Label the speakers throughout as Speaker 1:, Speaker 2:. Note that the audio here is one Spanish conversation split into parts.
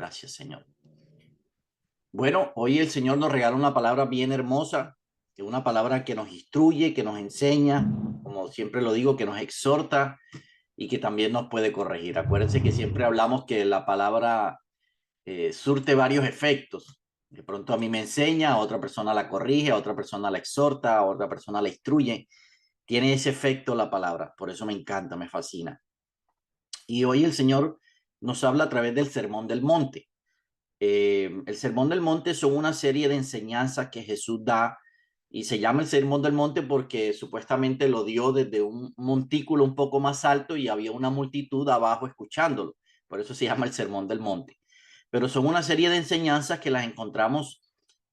Speaker 1: Gracias, Señor. Bueno, hoy el Señor nos regala una palabra bien hermosa, una palabra que nos instruye, que nos enseña, como siempre lo digo, que nos exhorta y que también nos puede corregir. Acuérdense que siempre hablamos que la palabra surte varios efectos. De pronto a mí me enseña, a otra persona la corrige, a otra persona la exhorta, a otra persona la instruye. Tiene ese efecto la palabra, por eso me encanta, me fascina. Y hoy el Señor nos habla a través del Sermón del Monte. El Sermón del Monte son una serie de enseñanzas que Jesús da y se llama el Sermón del Monte porque supuestamente lo dio desde un montículo un poco más alto y había una multitud abajo escuchándolo. Por eso se llama el Sermón del Monte. Pero son una serie de enseñanzas que las encontramos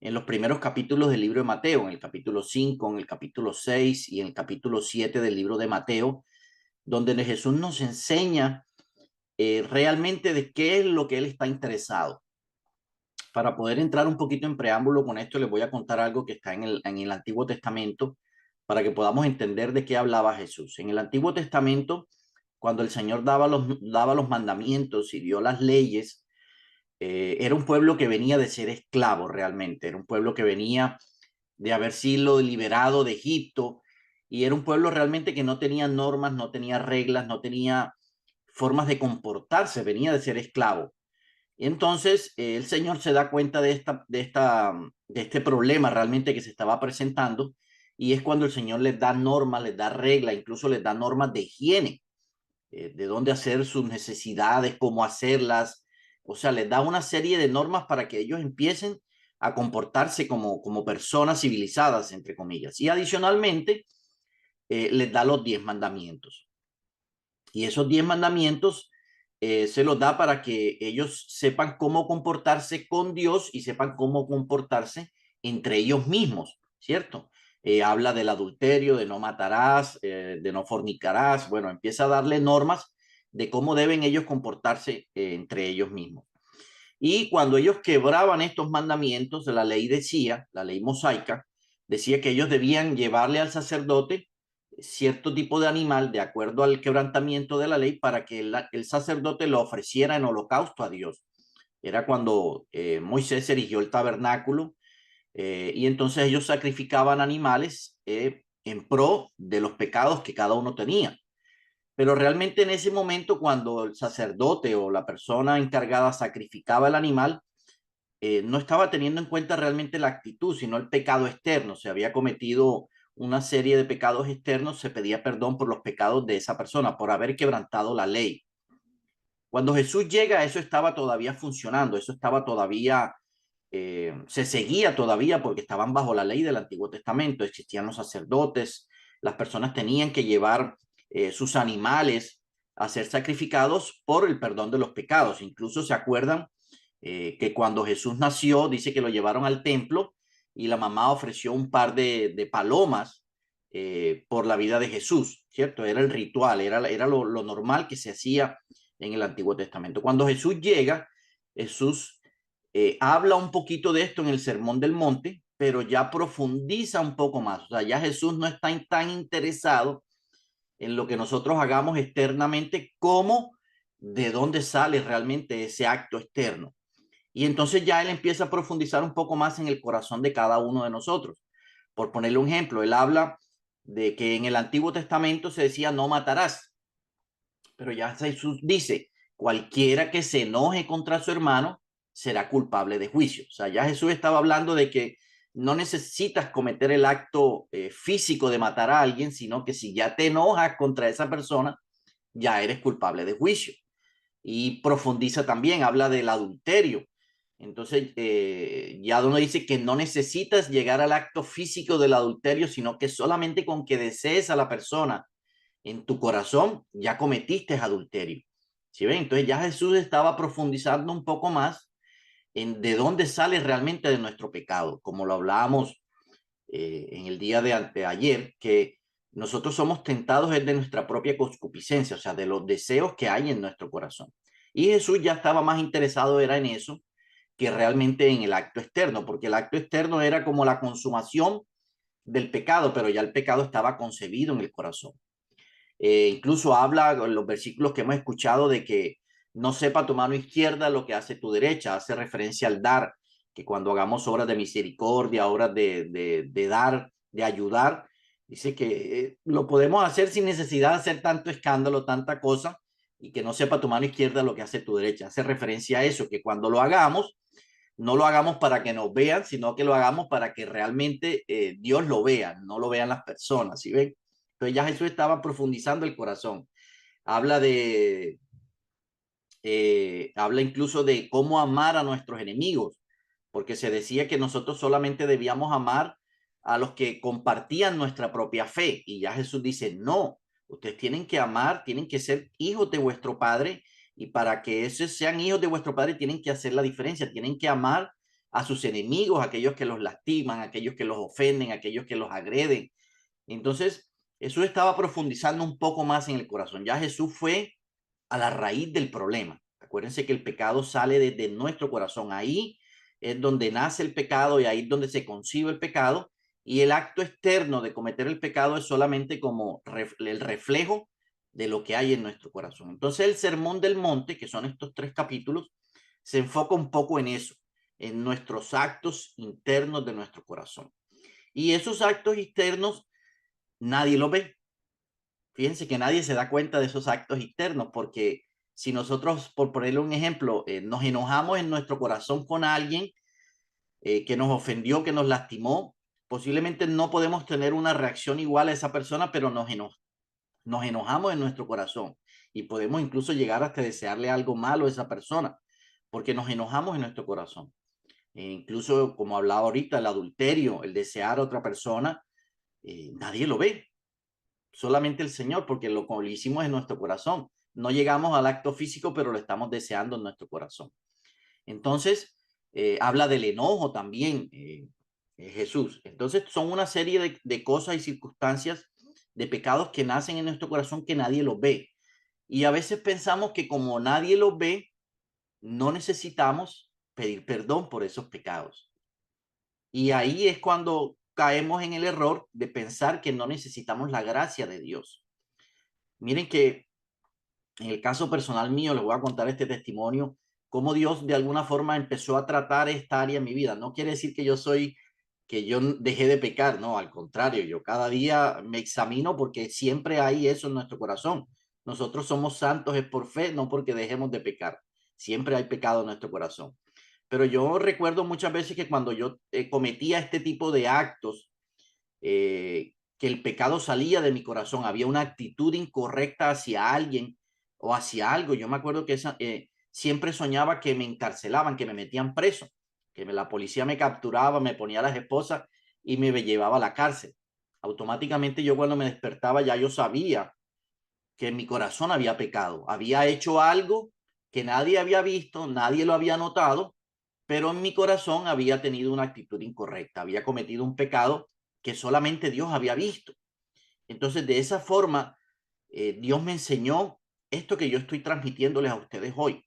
Speaker 1: en los primeros capítulos del libro de Mateo, en el capítulo 5, en el capítulo 6 y en el capítulo 7 del libro de Mateo, donde Jesús nos enseña realmente de qué es lo que él está interesado. Para poder entrar un poquito en preámbulo con esto, les voy a contar algo que está en el Antiguo Testamento para que podamos entender de qué hablaba Jesús. En el Antiguo Testamento, cuando el Señor daba los mandamientos y dio las leyes, era un pueblo que venía de ser esclavo realmente, era un pueblo que venía de haber sido liberado de Egipto y era un pueblo realmente que no tenía normas, no tenía reglas, no tenía formas de comportarse, venía de ser esclavo. Y entonces el Señor se da cuenta de este problema realmente que se estaba presentando y es cuando el Señor les da normas, les da reglas, incluso les da normas de higiene, de dónde hacer sus necesidades, cómo hacerlas. O sea, les da una serie de normas para que ellos empiecen a comportarse como personas civilizadas, entre comillas. Y adicionalmente, les da los 10 mandamientos. Y esos 10 mandamientos se los da para que ellos sepan cómo comportarse con Dios y sepan cómo comportarse entre ellos mismos, ¿cierto? Habla del adulterio, de no matarás, de no fornicarás. Bueno, empieza a darle normas de cómo deben ellos comportarse entre ellos mismos. Y cuando ellos quebraban estos mandamientos, la ley decía, la ley mosaica, decía que ellos debían llevarle al sacerdote cierto tipo de animal de acuerdo al quebrantamiento de la ley para que el sacerdote lo ofreciera en holocausto a Dios. Era cuando Moisés erigió el tabernáculo y entonces ellos sacrificaban animales en pro de los pecados que cada uno tenía. Pero realmente en ese momento, cuando el sacerdote o la persona encargada sacrificaba el animal, no estaba teniendo en cuenta realmente la actitud, sino el pecado externo. Se había cometido una serie de pecados externos, se pedía perdón por los pecados de esa persona, por haber quebrantado la ley. Cuando Jesús llega, eso estaba todavía funcionando, eso estaba todavía, se seguía todavía porque estaban bajo la ley del Antiguo Testamento, existían los sacerdotes, las personas tenían que llevar sus animales a ser sacrificados por el perdón de los pecados. Incluso se acuerdan que cuando Jesús nació, dice que lo llevaron al templo y la mamá ofreció un par de palomas por la vida de Jesús, ¿cierto? Era el ritual, era lo normal que se hacía en el Antiguo Testamento. Cuando Jesús llega, Jesús habla un poquito de esto en el Sermón del Monte, pero ya profundiza un poco más. O sea, ya Jesús no está tan interesado en lo que nosotros hagamos externamente como de dónde sale realmente ese acto externo. Y entonces ya él empieza a profundizar un poco más en el corazón de cada uno de nosotros. Por ponerle un ejemplo, él habla de que en el Antiguo Testamento se decía no matarás, pero ya Jesús dice, cualquiera que se enoje contra su hermano será culpable de juicio. O sea, ya Jesús estaba hablando de que no necesitas cometer el acto físico de matar a alguien, sino que si ya te enojas contra esa persona, ya eres culpable de juicio. Y profundiza también, habla del adulterio. Entonces, ya uno dice que no necesitas llegar al acto físico del adulterio, sino que solamente con que desees a la persona en tu corazón, ya cometiste adulterio. ¿Sí ven? Entonces ya Jesús estaba profundizando un poco más en de dónde sale realmente de nuestro pecado, como lo hablábamos en el día de ayer, que nosotros somos tentados de nuestra propia concupiscencia, o sea, de los deseos que hay en nuestro corazón. Y Jesús ya estaba más interesado era en eso que realmente en el acto externo, porque el acto externo era como la consumación del pecado, pero ya el pecado estaba concebido en el corazón. Incluso habla en los versículos que hemos escuchado de que no sepa tu mano izquierda lo que hace tu derecha. Hace referencia al dar, que cuando hagamos obras de misericordia, obras de dar, de ayudar, dice que lo podemos hacer sin necesidad de hacer tanto escándalo, tanta cosa, y que no sepa tu mano izquierda lo que hace tu derecha. Hace referencia a eso, que cuando lo hagamos, no lo hagamos para que nos vean, sino que lo hagamos para que realmente Dios lo vea, no lo vean las personas, ¿sí ven? Entonces ya Jesús estaba profundizando el corazón. Habla habla incluso de cómo amar a nuestros enemigos, porque se decía que nosotros solamente debíamos amar a los que compartían nuestra propia fe. Y ya Jesús dice, no, ustedes tienen que amar, tienen que ser hijos de vuestro Padre, y para que esos sean hijos de vuestro Padre tienen que hacer la diferencia, tienen que amar a sus enemigos, a aquellos que los lastiman, a aquellos que los ofenden, a aquellos que los agreden. Entonces, Jesús estaba profundizando un poco más en el corazón. Ya Jesús fue a la raíz del problema. Acuérdense que el pecado sale desde nuestro corazón. Ahí es donde nace el pecado y ahí es donde se concibe el pecado. Y el acto externo de cometer el pecado es solamente como el reflejo de lo que hay en nuestro corazón. Entonces el Sermón del Monte, que son estos 3 capítulos, se enfoca un poco en eso, en nuestros actos internos de nuestro corazón. Y esos actos externos nadie los ve. Fíjense que nadie se da cuenta de esos actos externos, porque si nosotros, por ponerle un ejemplo, nos enojamos en nuestro corazón con alguien que nos ofendió, que nos lastimó, posiblemente no podemos tener una reacción igual a esa persona, pero nos enojamos en nuestro corazón y podemos incluso llegar hasta desearle algo malo a esa persona, porque nos enojamos en nuestro corazón. Incluso, como hablaba ahorita, el adulterio, el desear a otra persona, nadie lo ve, solamente el Señor, porque lo hicimos en nuestro corazón. No llegamos al acto físico, pero lo estamos deseando en nuestro corazón. Entonces, habla del enojo también, Jesús. Entonces, son una serie de cosas y circunstancias, de pecados que nacen en nuestro corazón que nadie los ve. Y a veces pensamos que como nadie los ve, no necesitamos pedir perdón por esos pecados. Y ahí es cuando caemos en el error de pensar que no necesitamos la gracia de Dios. Miren que en el caso personal mío, les voy a contar este testimonio, cómo Dios de alguna forma empezó a tratar esta área en mi vida. No quiere decir que yo dejé de pecar, no, al contrario, yo cada día me examino porque siempre hay eso en nuestro corazón. Nosotros somos santos es por fe, no porque dejemos de pecar. Siempre hay pecado en nuestro corazón. Pero yo recuerdo muchas veces que cuando yo cometía este tipo de actos, que el pecado salía de mi corazón, había una actitud incorrecta hacia alguien o hacia algo. Yo me acuerdo que siempre soñaba que me encarcelaban, que me metían preso, que la policía me capturaba, me ponía a las esposas y me llevaba a la cárcel. Automáticamente yo cuando me despertaba ya yo sabía que en mi corazón había pecado, había hecho algo que nadie había visto, nadie lo había notado, pero en mi corazón había tenido una actitud incorrecta, había cometido un pecado que solamente Dios había visto. Entonces, de esa forma, Dios me enseñó esto que yo estoy transmitiéndoles a ustedes hoy,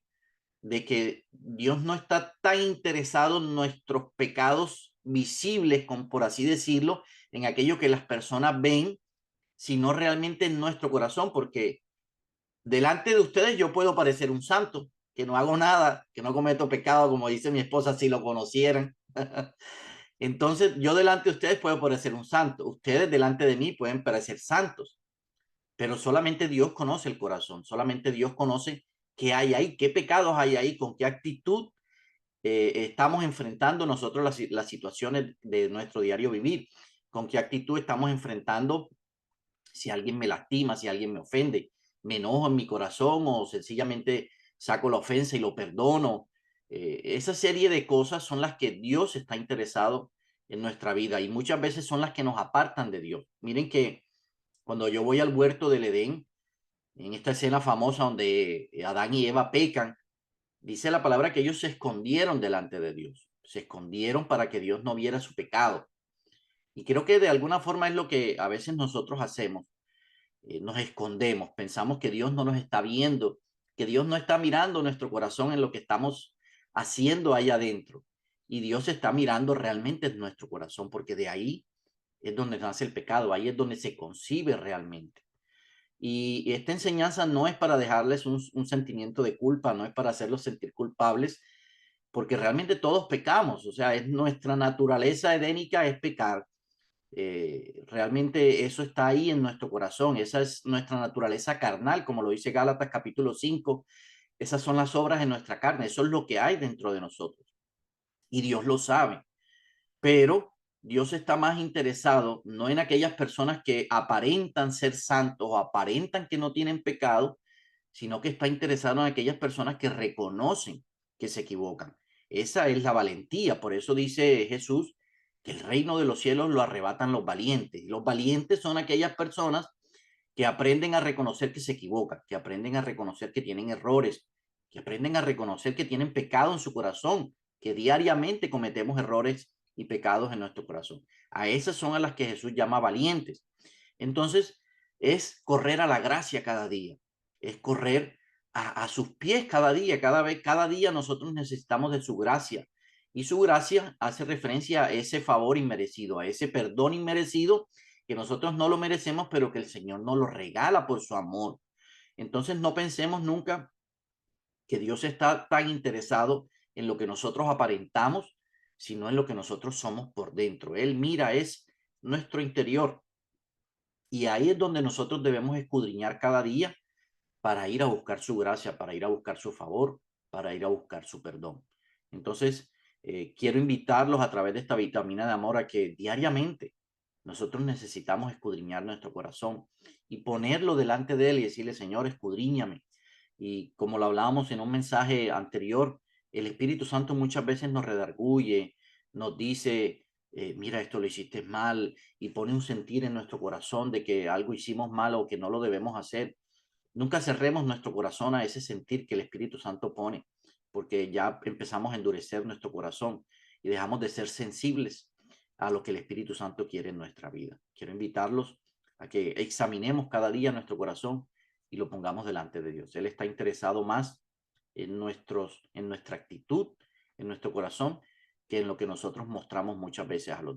Speaker 1: de que Dios no está tan interesado en nuestros pecados visibles, como por así decirlo, en aquello que las personas ven, sino realmente en nuestro corazón, porque delante de ustedes yo puedo parecer un santo, que no hago nada, que no cometo pecado, como dice mi esposa, si lo conocieran. Entonces, yo delante de ustedes puedo parecer un santo, ustedes delante de mí pueden parecer santos, pero solamente Dios conoce el corazón, solamente Dios conoce qué hay ahí, qué pecados hay ahí, con qué actitud estamos enfrentando nosotros las situaciones de nuestro diario vivir, con qué actitud estamos enfrentando si alguien me lastima, si alguien me ofende, me enojo en mi corazón o sencillamente saco la ofensa y lo perdono. Esa serie de cosas son las que Dios está interesado en nuestra vida y muchas veces son las que nos apartan de Dios. Miren que cuando yo voy al huerto del Edén, en esta escena famosa donde Adán y Eva pecan, dice la palabra que ellos se escondieron delante de Dios, se escondieron para que Dios no viera su pecado. Y creo que de alguna forma es lo que a veces nosotros hacemos, nos escondemos, pensamos que Dios no nos está viendo, que Dios no está mirando nuestro corazón en lo que estamos haciendo ahí adentro. Y Dios está mirando realmente en nuestro corazón, porque de ahí es donde nace el pecado, ahí es donde se concibe realmente. Y esta enseñanza no es para dejarles un sentimiento de culpa, no es para hacerlos sentir culpables, porque realmente todos pecamos, o sea, es nuestra naturaleza edénica es pecar. Realmente eso está ahí en nuestro corazón, esa es nuestra naturaleza carnal, como lo dice Gálatas capítulo 5. Esas son las obras de nuestra carne, eso es lo que hay dentro de nosotros. Y Dios lo sabe, pero Dios está más interesado no en aquellas personas que aparentan ser santos o aparentan que no tienen pecado, sino que está interesado en aquellas personas que reconocen que se equivocan. Esa es la valentía. Por eso dice Jesús que el reino de los cielos lo arrebatan los valientes. Y los valientes son aquellas personas que aprenden a reconocer que se equivocan, que aprenden a reconocer que tienen errores, que aprenden a reconocer que tienen pecado en su corazón, que diariamente cometemos errores y pecados en nuestro corazón. A esas son a las que Jesús llama valientes. Entonces, es correr a la gracia cada día, es correr a sus pies cada día, cada día nosotros necesitamos de su gracia. Y su gracia hace referencia a ese favor inmerecido, a ese perdón inmerecido que nosotros no lo merecemos, pero que el Señor nos lo regala por su amor. Entonces no pensemos nunca que Dios está tan interesado en lo que nosotros aparentamos, sino en lo que nosotros somos por dentro. Él mira, es nuestro interior. Y ahí es donde nosotros debemos escudriñar cada día para ir a buscar su gracia, para ir a buscar su favor, para ir a buscar su perdón. Entonces, quiero invitarlos a través de esta vitamina de amor a que diariamente nosotros necesitamos escudriñar nuestro corazón y ponerlo delante de Él y decirle, Señor, escudriñame. Y como lo hablábamos en un mensaje anterior, el Espíritu Santo muchas veces nos redarguye, nos dice, mira, esto lo hiciste mal, y pone un sentir en nuestro corazón de que algo hicimos mal o que no lo debemos hacer. Nunca cerremos nuestro corazón a ese sentir que el Espíritu Santo pone, porque ya empezamos a endurecer nuestro corazón y dejamos de ser sensibles a lo que el Espíritu Santo quiere en nuestra vida. Quiero invitarlos a que examinemos cada día nuestro corazón y lo pongamos delante de Dios. Él está interesado más en nuestra actitud, en nuestro corazón, que en lo que nosotros mostramos muchas veces a los